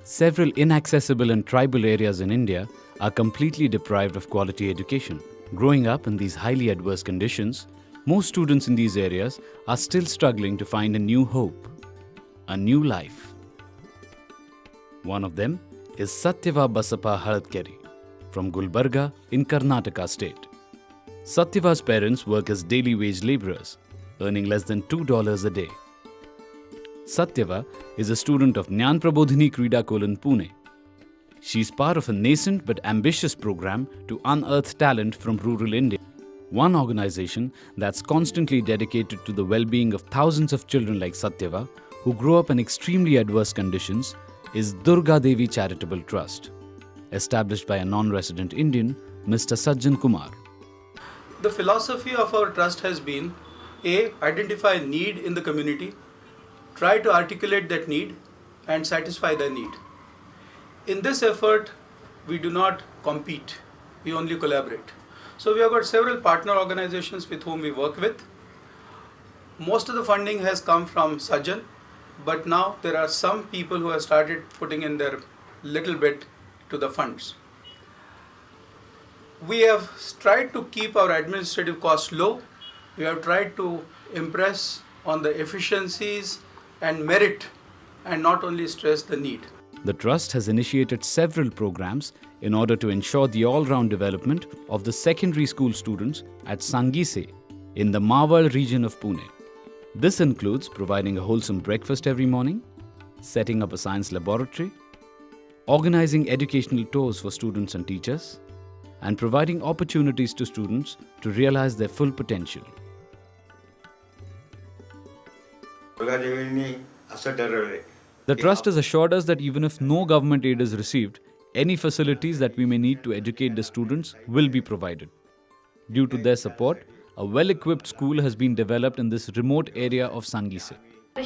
Several inaccessible and tribal areas in India are completely deprived of quality education. Growing up in these highly adverse conditions, most students in these areas are still struggling to find a new hope, a new life. One of them is Satyava Basappa Haladkeri from Gulbarga in Karnataka state. Satyava's parents work as daily wage laborers, earning less than $2 a day. Satyava is a student of Jnana Prabodhini Krida Kolan, Pune. She is part of a nascent but ambitious program to unearth talent from rural India. One organization that's constantly dedicated to the well-being of thousands of children like Satyava who grow up in extremely adverse conditions is Durga Devi Charitable Trust, established by a non-resident Indian, Mr. Sajjan Kumar. The philosophy of our trust has been A. Identify need in the community, try to articulate that need and satisfy the need. In this effort, we do not compete, we only collaborate. So we have got several partner organizations with whom we work with. Most of the funding has come from Sajjan, but now there are some people who have started putting in their little bit to the funds. We have tried to keep our administrative costs low. We have tried to impress on the efficiencies and merit and not only stress the need. The Trust has initiated several programs in order to ensure the all-round development of the secondary school students at Sangise in the Mawal region of Pune. This includes providing a wholesome breakfast every morning, setting up a science laboratory, organizing educational tours for students and teachers, and providing opportunities to students to realize their full potential. The Trust has assured us that even if no government aid is received, any facilities that we may need to educate the students will be provided. Due to their support, a well-equipped school has been developed in this remote area of Sangise. I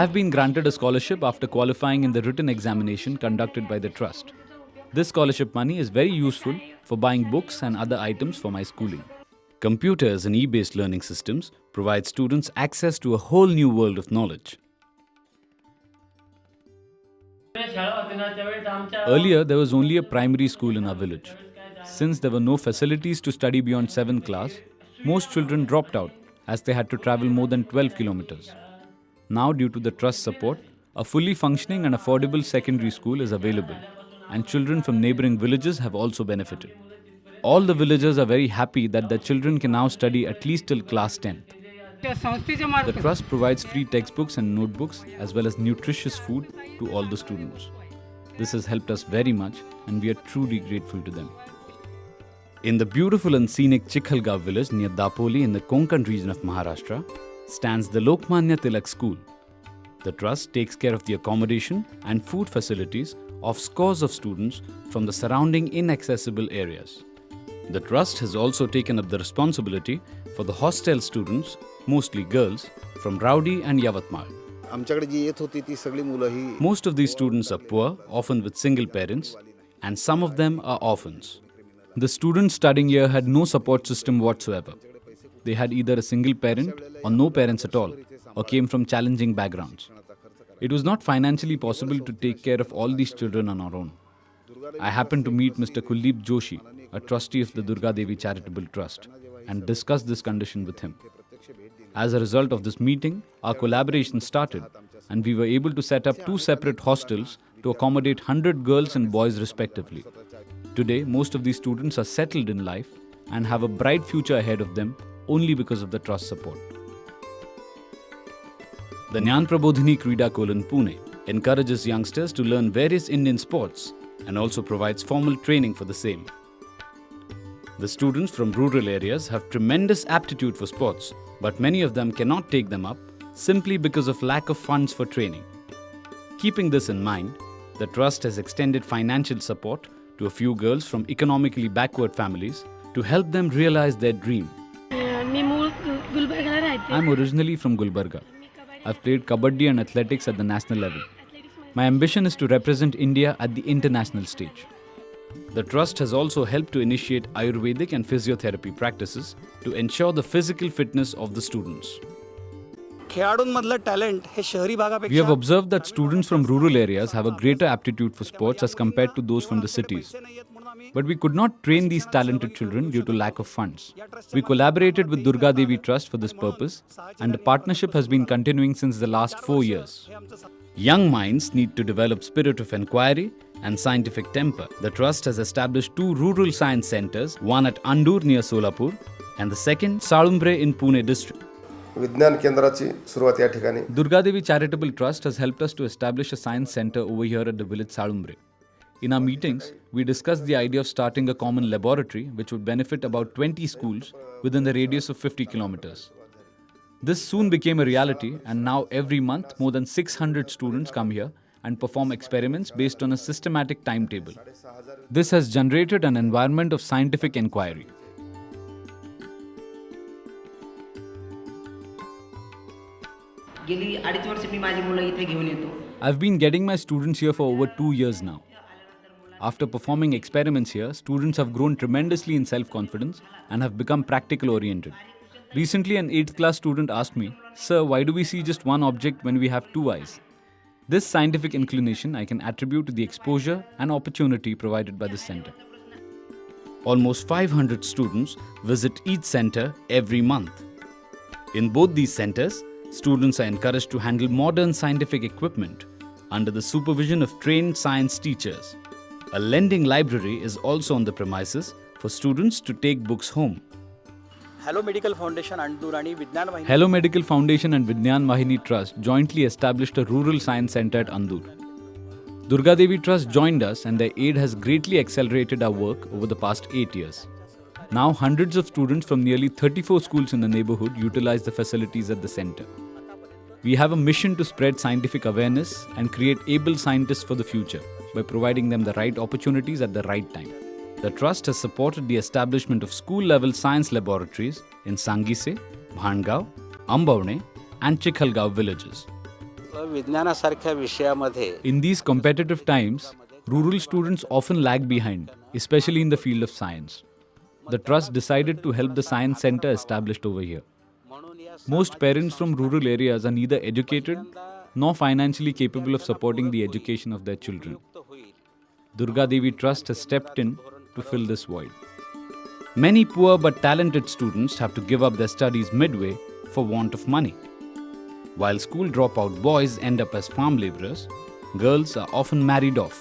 have been granted a scholarship after qualifying in the written examination conducted by the Trust. This scholarship money is very useful for buying books and other items for my schooling. Computers and e-based learning systems provide students access to a whole new world of knowledge. Earlier, there was only a primary school in our village. Since there were no facilities to study beyond 7th class, most children dropped out as they had to travel more than 12 kilometers. Now, due to the Trust support, a fully functioning and affordable secondary school is available, and children from neighboring villages have also benefited. All the villagers are very happy that their children can now study at least till class 10th. The Trust provides free textbooks and notebooks as well as nutritious food to all the students. This has helped us very much and we are truly grateful to them. In the beautiful and scenic Chikhalgaon village near Dapoli in the Konkan region of Maharashtra stands the Lokmanya Tilak School. The Trust takes care of the accommodation and food facilities of scores of students from the surrounding inaccessible areas. The Trust has also taken up the responsibility for the hostel students, mostly girls, from Rowdy and Yavatmal. Most of these students are poor, often with single parents, and some of them are orphans. The students studying here had no support system whatsoever. They had either a single parent or no parents at all, or came from challenging backgrounds. It was not financially possible to take care of all these children on our own. I happened to meet Mr. Kuldeep Joshi, a trustee of the Durga Devi Charitable Trust, and discussed this condition with him. As a result of this meeting, our collaboration started, and we were able to set up 2 separate hostels to accommodate 100 girls and boys respectively. Today, most of these students are settled in life and have a bright future ahead of them only because of the Trust support. The Jnana Prabodhini Krida Kolan, Pune encourages youngsters to learn various Indian sports and also provides formal training for the same. The students from rural areas have tremendous aptitude for sports, but many of them cannot take them up simply because of lack of funds for training. Keeping this in mind, the Trust has extended financial support to a few girls from economically backward families to help them realize their dream. I'm originally from Gulbarga. I've played Kabaddi and athletics at the national level. My ambition is to represent India at the international stage. The Trust has also helped to initiate Ayurvedic and physiotherapy practices to ensure the physical fitness of the students. खेळाडूंमधलं talent हे शहरी We have भागापेक्षा observed that students from rural areas have a greater aptitude for sports as compared to those from the cities. But we could not train these talented children due to lack of funds. We collaborated with Durga Devi Trust for this purpose, and the partnership has been continuing since the last 4 years. Young minds need to develop spirit of inquiry and scientific temper. The trust has established 2 rural science centers, one at Andur near Solapur and the second Salumbre in Pune district. विज्ञान केंद्राची सुरुवात या ठिकाणी Durga Devi Charitable Trust has helped us to establish a science center over here at the village Salumbre. In our meetings, we discussed the idea of starting a common laboratory which would benefit about 20 schools within the radius of 50 kilometers. This soon became a reality, and now every month more than 600 students come here and perform experiments based on a systematic timetable. This has generated an environment of scientific inquiry. गेली 2.5 वर्ष मी माझी मुलं इथे घेऊन येतो. I've been getting my students here for over 2 years now. After performing experiments here, students have grown tremendously in self-confidence and have become practical oriented. Recently, an 8th class student asked me, "Sir, why do we see just one object when we have 2 eyes?" This scientific inclination I can attribute to the exposure and opportunity provided by this center. Almost 500 students visit each center every month. In both these centers, students are encouraged to handle modern scientific equipment under the supervision of trained science teachers. A lending library is also on the premises for students to take books home. Hello medical foundation Andur आणि विज्ञान वाहिनी Hello Medical Foundation and Vidyan Vahini Trust jointly established a rural science center at Andur. Durga Devi Trust joined us, and their aid has greatly accelerated our work over the past 8 years. Now hundreds of students from nearly 34 schools in the neighborhood utilize the facilities at the center. We have a mission to spread scientific awareness and create able scientists for the future by providing them the right opportunities at the right time. The trust has supported the establishment of school-level science laboratories in Sangise, Bhangav, Ambavne and Chikhalgaon villages. विज्ञानासारख्या विषयामध्ये In these competitive times, rural students often lag behind, especially in the field of science. The trust decided to help the science center established over here. Most parents from rural areas are neither educated nor financially capable of supporting the education of their children. Durga Devi Trust has stepped in to fill this void. Many poor but talented students have to give up their studies midway for want of money. While school dropout boys end up as farm laborers, girls are often married off.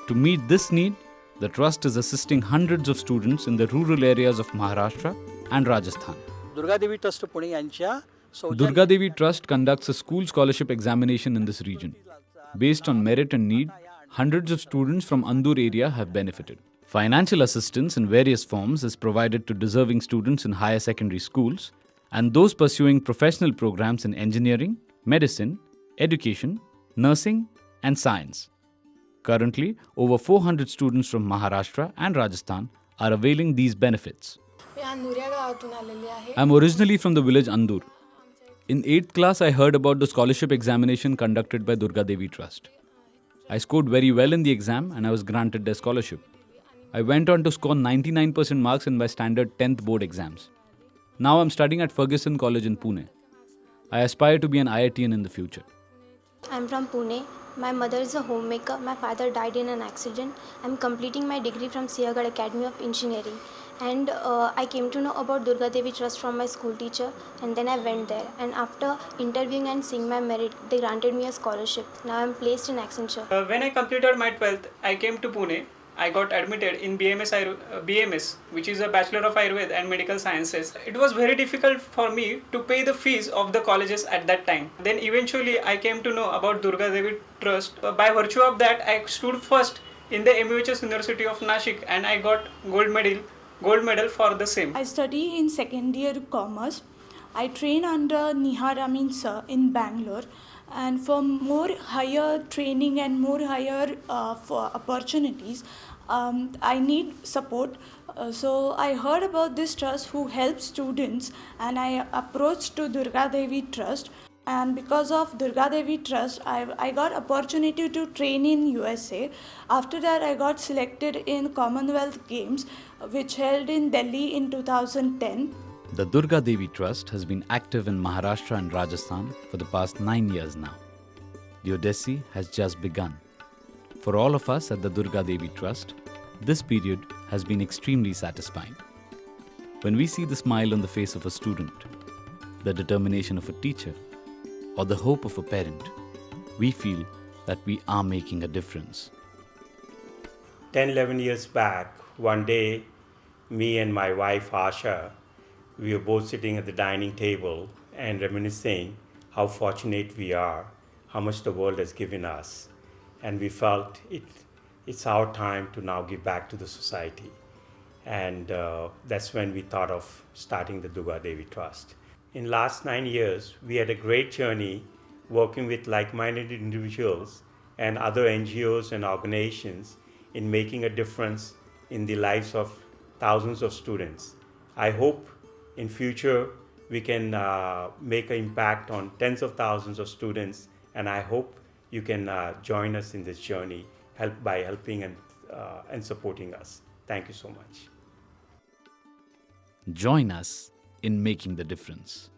To meet this need, the trust is assisting hundreds of students in the rural areas of Maharashtra and Rajasthan. Durgadevi trust Pune यांच्या Durga Devi Trust conducts a school scholarship examination in this region. Based on merit and need, hundreds of students from Andur area have benefited. Financial assistance in various forms is provided to deserving students in higher secondary schools and those pursuing professional programs in engineering, medicine, education, nursing, and science. Currently, over 400 students from Maharashtra and Rajasthan are availing these benefits. मी अंधुऱ्या गावातून आलेली आहे. I'm originally from the village Andur. In 8th class, I heard about the scholarship examination conducted by Durga Devi Trust. I scored very well in the exam and I was granted the scholarship. I went on to score 99% marks in my standard 10th board exams. Now I'm studying at Ferguson College in Pune. I aspire to be an IITian in the future. I'm from Pune. My mother is a homemaker. My father died in an accident. I'm completing my degree from Siaghad Academy of Engineering. And I came to know about Durga Devi Trust from my school teacher, and then I went there. And after interviewing and seeing my merit, they granted me a scholarship. Now I'm placed in Accenture. When I completed my 12th, I came to Pune. I got admitted in BMS, which is a Bachelor of Ayurveda and Medical Sciences. It was very difficult for me to pay the fees of the colleges at that time. Then eventually I came to know about Durga Devi Trust. By virtue of that, I stood first in the MUHS University of Nashik and I got gold medal for the same. I study in second year commerce. I train under Nihar Amin sir in Bangalore, and for more higher training and more higher for opportunities, I need support. So I heard about this trust who helps students, and I approached to Durga Devi Trust. And because of Durga Devi Trust, I got opportunity to train in USA. After that, I got selected in Commonwealth Games, which held in Delhi in 2010. The Durga Devi Trust has been active in Maharashtra and Rajasthan for the past 9 years now. The Odyssey has just begun. For all of us at the Durga Devi Trust, this period has been extremely satisfying. When we see the smile on the face of a student, the determination of a teacher, or the hope of a parent, we feel that we are making a difference. 10-11 years back, one day, me and my wife Asha, we were both sitting at the dining table and reminiscing how fortunate we are, how much the world has given us. And we felt it's our time to now give back to the society. And that's when we thought of starting the Durga Devi Trust. In last 9 years, we had a great journey working with like-minded individuals and other NGOs and organizations in making a difference in the lives of thousands of students. I hope in future we can make an impact on tens of thousands of students, and I hope you can join us in this journey by helping and supporting us. Thank you so much. Join us in making the difference.